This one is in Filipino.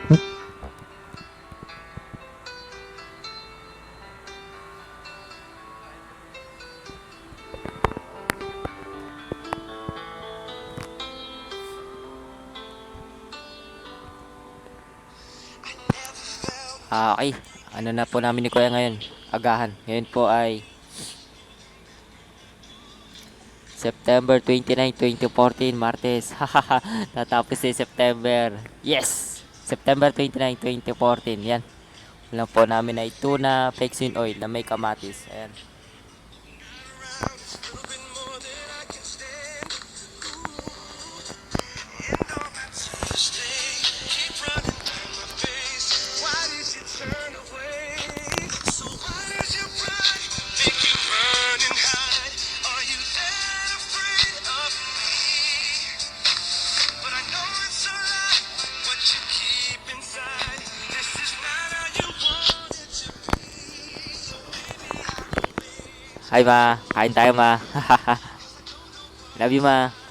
Okay. Ano na po namin ni Kuya ngayon? Agahan. Ngayon po ay September 29, 2014, Martes. Hahaha. Natapos si September. Yes! September 29, 2014. Yan. Alam po namin ay tuna, flexing oil na may kamatis. Ayan. Hi ma, kain tayo ma. Love you ma.